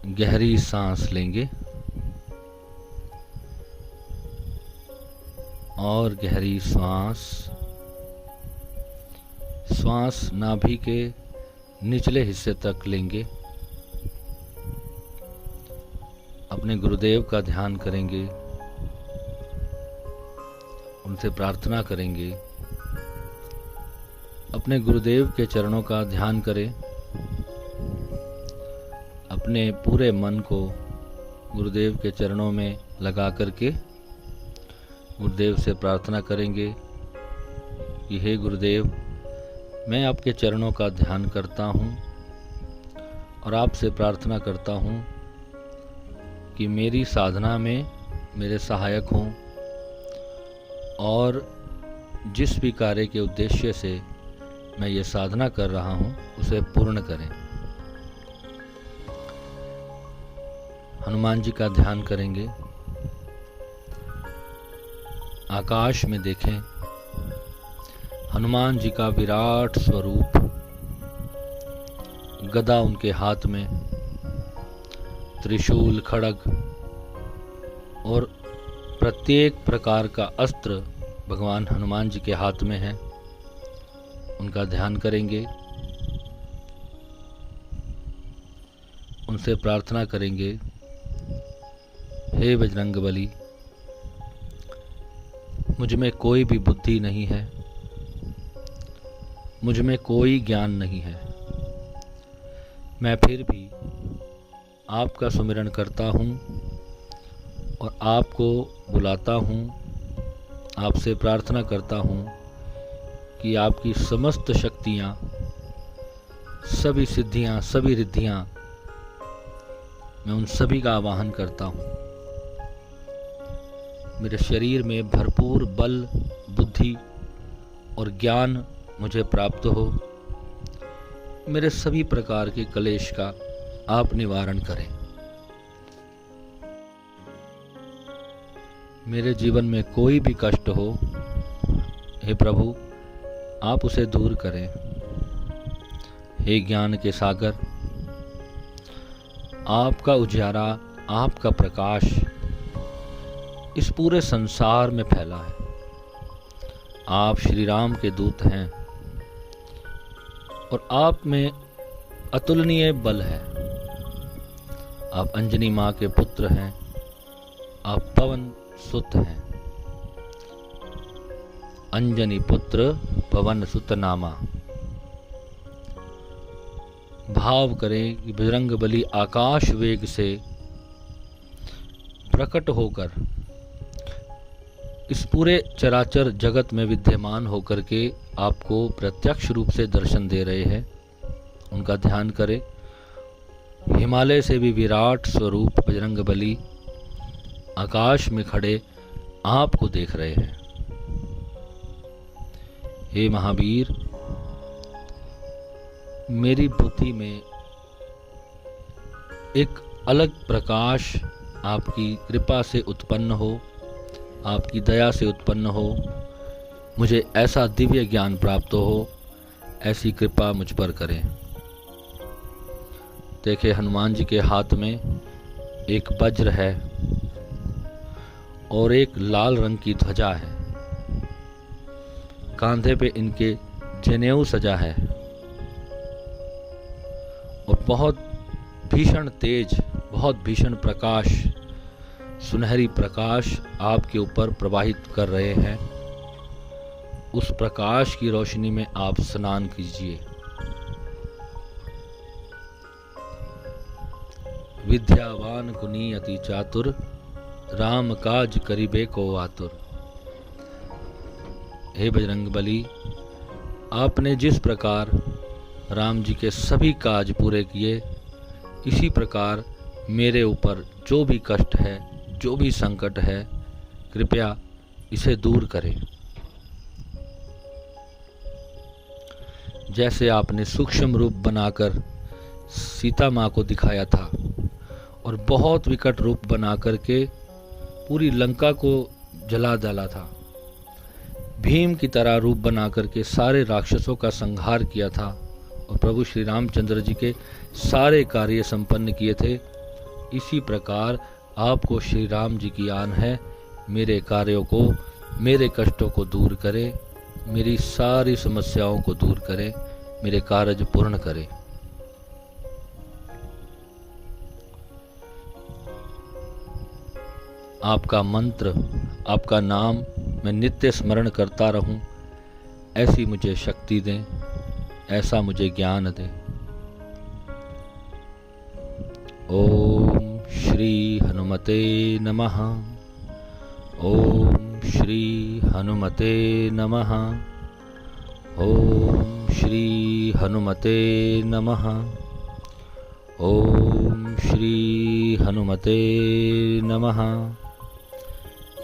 गहरी सांस लेंगे और गहरी श्वास नाभि के निचले हिस्से तक लेंगे। अपने गुरुदेव का ध्यान करेंगे, उनसे प्रार्थना करेंगे। अपने गुरुदेव के चरणों का ध्यान करें। अपने पूरे मन को गुरुदेव के चरणों में लगा करके गुरुदेव से प्रार्थना करेंगे कि हे गुरुदेव, मैं आपके चरणों का ध्यान करता हूँ और आपसे प्रार्थना करता हूँ कि मेरी साधना में मेरे सहायक हों और जिस भी कार्य के उद्देश्य से मैं ये साधना कर रहा हूँ उसे पूर्ण करें। हनुमान जी का ध्यान करेंगे। आकाश में देखें हनुमान जी का विराट स्वरूप, गदा उनके हाथ में, त्रिशूल, खड्ग और प्रत्येक प्रकार का अस्त्र भगवान हनुमान जी के हाथ में है। उनका ध्यान करेंगे, उनसे प्रार्थना करेंगे, हे बजरंगबली, मुझ में कोई भी बुद्धि नहीं है, मुझ में कोई ज्ञान नहीं है, मैं फिर भी आपका सुमिरन करता हूँ और आपको बुलाता हूँ, आपसे प्रार्थना करता हूँ कि आपकी समस्त शक्तियाँ, सभी सिद्धियाँ, सभी रिद्धियाँ, मैं उन सभी का आवाहन करता हूँ। मेरे शरीर में भरपूर बल, बुद्धि और ज्ञान मुझे प्राप्त हो। मेरे सभी प्रकार के क्लेश का आप निवारण करें। मेरे जीवन में कोई भी कष्ट हो, हे प्रभु, आप उसे दूर करें। हे ज्ञान के सागर, आपका उजियारा, आपका प्रकाश इस पूरे संसार में फैला है। आप श्री राम के दूत हैं और आप में अतुलनीय बल है। आप अंजनी माँ के पुत्र हैं, आप पवन सुत हैं। अंजनी पुत्र पवन सुत नामा। भाव करें कि बजरंगबली आकाश वेग से प्रकट होकर इस पूरे चराचर जगत में विद्यमान होकर के आपको प्रत्यक्ष रूप से दर्शन दे रहे हैं। उनका ध्यान करें। हिमालय से भी विराट स्वरूप बजरंगबली आकाश में खड़े आपको देख रहे हैं। हे महावीर, मेरी बुद्धि में एक अलग प्रकाश आपकी कृपा से उत्पन्न हो, आपकी दया से उत्पन्न हो। मुझे ऐसा दिव्य ज्ञान प्राप्त हो, ऐसी कृपा मुझ पर करें। देखे हनुमान जी के हाथ में एक वज्र है और एक लाल रंग की ध्वजा है। कांधे पे इनके जनेऊ सजा है और बहुत भीषण तेज, बहुत भीषण प्रकाश, सुनहरी प्रकाश आपके ऊपर प्रवाहित कर रहे हैं। उस प्रकाश की रोशनी में आप स्नान कीजिए। विद्यावान गुणी अति चातुर, राम काज करिबे को आतुर। हे बजरंगबली, आपने जिस प्रकार राम जी के सभी काज पूरे किए, इसी प्रकार मेरे ऊपर जो भी कष्ट है, जो भी संकट है, कृपया इसे दूर करें। जैसे आपने सूक्ष्म रूप बनाकर सीता माँ को दिखाया था और बहुत विकट रूप बना करके पूरी लंका को जला डाला था, भीम की तरह रूप बना करके सारे राक्षसों का संहार किया था और प्रभु श्री रामचंद्र जी के सारे कार्य संपन्न किए थे, इसी प्रकार आपको श्री राम जी की आन है, मेरे कार्यों को, मेरे कष्टों को दूर करे, मेरी सारी समस्याओं को दूर करे, मेरे कार्य पूर्ण करे। आपका मंत्र, आपका नाम मैं नित्य स्मरण करता रहूं, ऐसी मुझे शक्ति दें, ऐसा मुझे ज्ञान दें। ओम श्री हनुमते नमः। ओम श्री हनुमते नमः। ओम श्री हनुमते नमः। ओम श्री हनुमते नमः।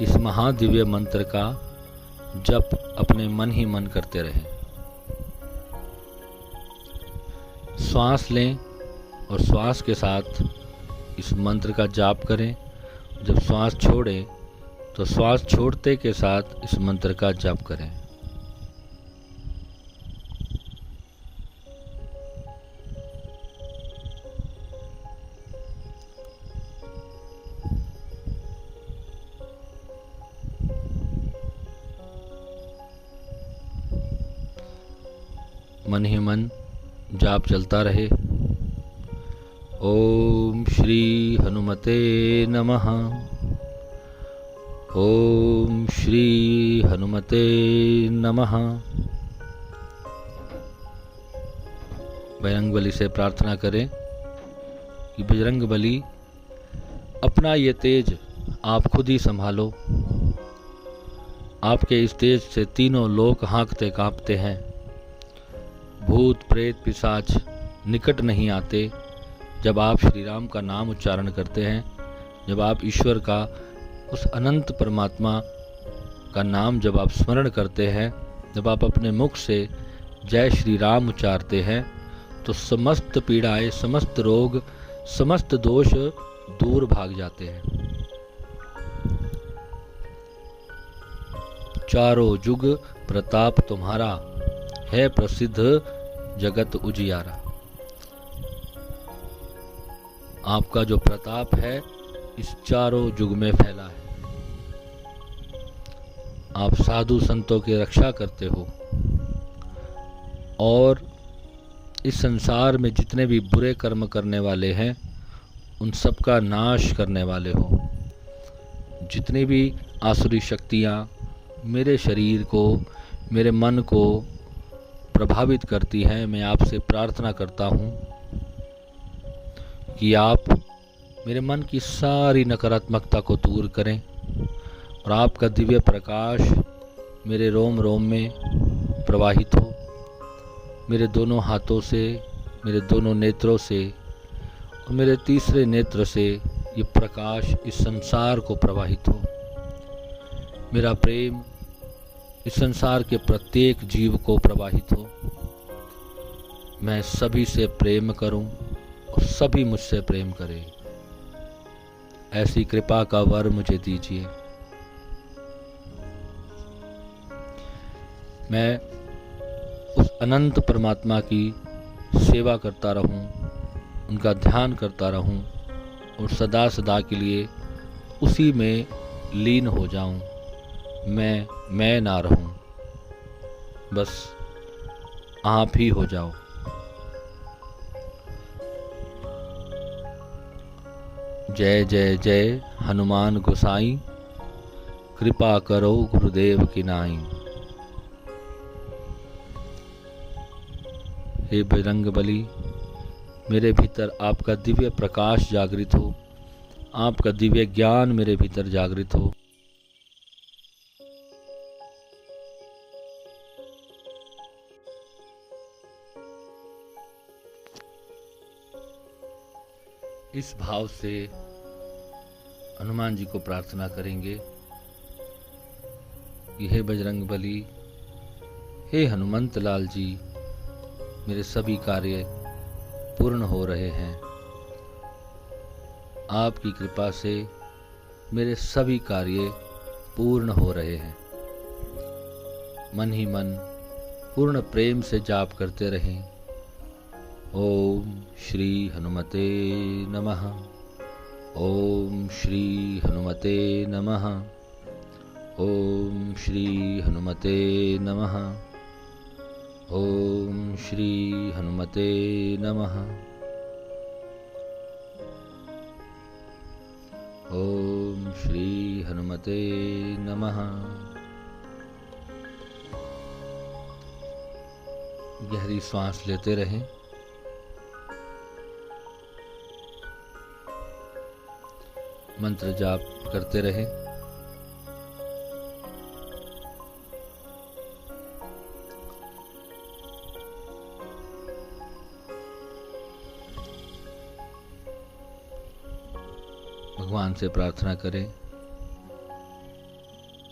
इस महादिव्य मंत्र का जप अपने मन ही मन करते रहें। श्वास लें और श्वास के साथ इस मंत्र का जाप करें। जब श्वास छोड़ें तो श्वास छोड़ते के साथ इस मंत्र का जाप करें। मन ही मन जाप चलता रहे। ओम श्री हनुमते नमः। ओम श्री हनुमते नमः। बजरंगबली से प्रार्थना करें कि बजरंगबली, अपना ये तेज आप खुद ही संभालो। आपके इस तेज से तीनों लोक हाँकते कांपते हैं। भूत प्रेत पिशाच निकट नहीं आते जब आप श्री राम का नाम उच्चारण करते हैं। जब आप ईश्वर का, उस अनंत परमात्मा का नाम जब आप स्मरण करते हैं, जब आप अपने मुख से जय श्री राम उच्चारते हैं, तो समस्त पीड़ाएं, समस्त रोग, समस्त दोष दूर भाग जाते हैं। चारों जुग प्रताप तुम्हारा, है प्रसिद्ध जगत उजियारा। आपका जो प्रताप है इस चारों युग में फैला है। आप साधु संतों की रक्षा करते हो और इस संसार में जितने भी बुरे कर्म करने वाले हैं उन सब का नाश करने वाले हो। जितनी भी आसुरी शक्तियाँ मेरे शरीर को, मेरे मन को प्रभावित करती हैं, मैं आपसे प्रार्थना करता हूँ कि आप मेरे मन की सारी नकारात्मकता को दूर करें और आपका दिव्य प्रकाश मेरे रोम रोम में प्रवाहित हो। मेरे दोनों हाथों से, मेरे दोनों नेत्रों से और मेरे तीसरे नेत्र से ये प्रकाश इस संसार को प्रवाहित हो। मेरा प्रेम इस संसार के प्रत्येक जीव को प्रवाहित हो। मैं सभी से प्रेम करूं और सभी मुझसे प्रेम करें। ऐसी कृपा का वर मुझे दीजिए। मैं उस अनंत परमात्मा की सेवा करता रहूं, उनका ध्यान करता रहूं और सदा सदा के लिए उसी में लीन हो जाऊं। मैं ना रहूं, बस आप ही हो जाओ। जय जय जय हनुमान गोसाई, कृपा करो गुरुदेव की नाई। हे बजरंगबली, मेरे भीतर आपका दिव्य प्रकाश जागृत हो, आपका दिव्य ज्ञान मेरे भीतर जागृत हो। इस भाव से हनुमान जी को प्रार्थना करेंगे कि हे बजरंगबली, हे हनुमंत लाल जी, मेरे सभी कार्य पूर्ण हो रहे हैं। आपकी कृपा से मेरे सभी कार्य पूर्ण हो रहे हैं। मन ही मन पूर्ण प्रेम से जाप करते रहें। ओम श्री हनुमते नमः। ओम श्री हनुमते नमः। ओम श्री हनुमते नमः। ओम श्री हनुमते नमः। ओम श्री हनुमते नमः। गहरी सांस लेते रहें। मंत्र जाप करते रहें। भगवान से प्रार्थना करें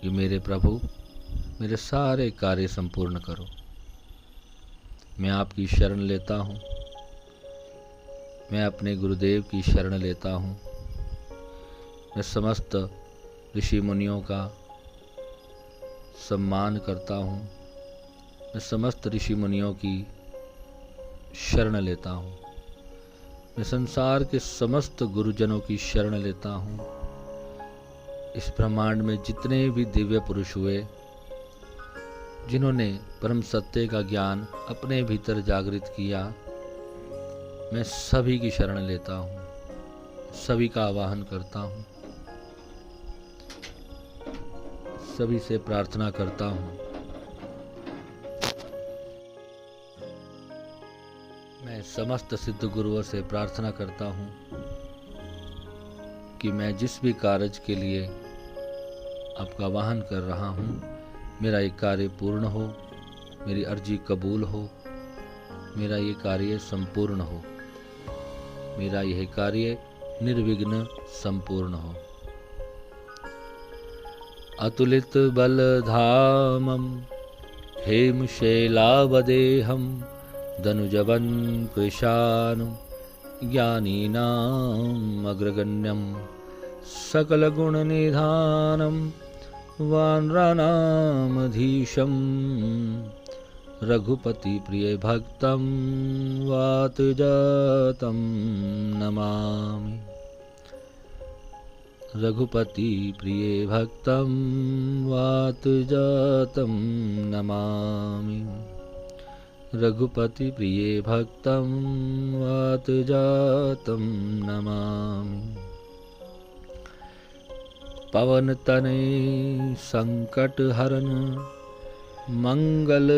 कि मेरे प्रभु मेरे सारे कार्य संपूर्ण करो। मैं आपकी शरण लेता हूँ। मैं अपने गुरुदेव की शरण लेता हूँ। मैं समस्त ऋषि मुनियों का सम्मान करता हूँ। मैं समस्त ऋषि मुनियों की शरण लेता हूँ। मैं संसार के समस्त गुरुजनों की शरण लेता हूँ। इस ब्रह्मांड में जितने भी दिव्य पुरुष हुए, जिन्होंने परम सत्य का ज्ञान अपने भीतर जागृत किया, मैं सभी की शरण लेता हूँ, सभी का आवाहन करता हूँ, सभी से प्रार्थना करता हूँ। मैं समस्त सिद्ध गुरुओं से प्रार्थना करता हूँ कि मैं जिस भी कार्य के लिए आपका आवाहन कर रहा हूँ, मेरा ये कार्य पूर्ण हो, मेरी अर्जी कबूल हो, मेरा ये कार्य संपूर्ण हो, मेरा यह कार्य निर्विघ्न संपूर्ण हो। अतुलित बलधामं हेमशैलावदेहं धनुजवन् कृशानु ज्ञानीनाम् अग्रगण्यं सकलगुणनिधानं वानराणामधीशं रघुपतिप्रियभक्तं वातजातं नमामि। रघुपतिप्रियभक्तं वातजातं नमामि। रघुपतिप्रियभक्तं वातजातं नमामि। पवनतनय संकटहरण मंगलमूर्तिरूप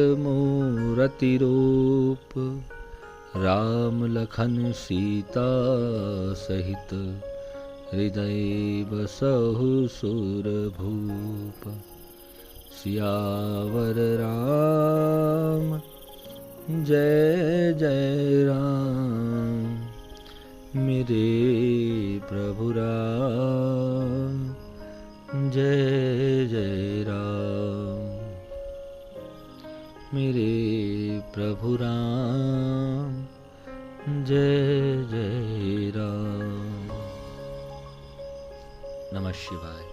राम लखन सीता सहित हृदय बसहु सुरभूप। सियावर राम जय जय राम, मेरे प्रभु राम जय जय राम, मेरे प्रभु राम जय जय राम। नमः शिवाय।